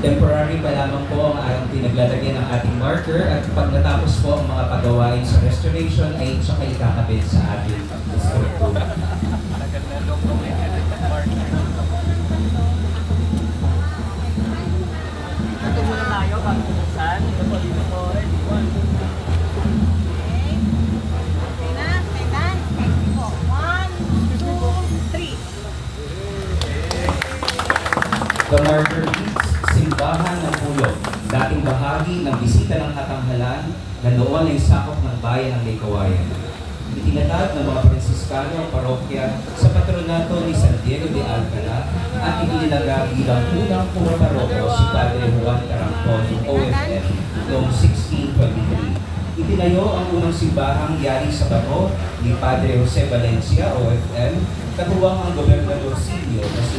Temporary pa lamang po ang pinaglalagyan ng ating marker at pag natapos po ang mga pagawain sa restoration ay saka ikakabit sa ating struktura. Ito muna tayo bago buksan. Ito po dito po. The marker reads, Simbahan ng Pulong, dating bahagi ng bisita ng katanghalan na noon ay sakop ng bayan ng Maykawayan. Itinatag ng mga Fransiskano ang parokya sa patronato ni San Diego de Alcala at inilaga bilang unang pumaparoko si Padre Juan Carampon, OFM, noong 1623. Itinayo ang unang simbahang yari sa bato ni Padre Jose Valencia, OFM, katuwang ang Gobernador Silvio na si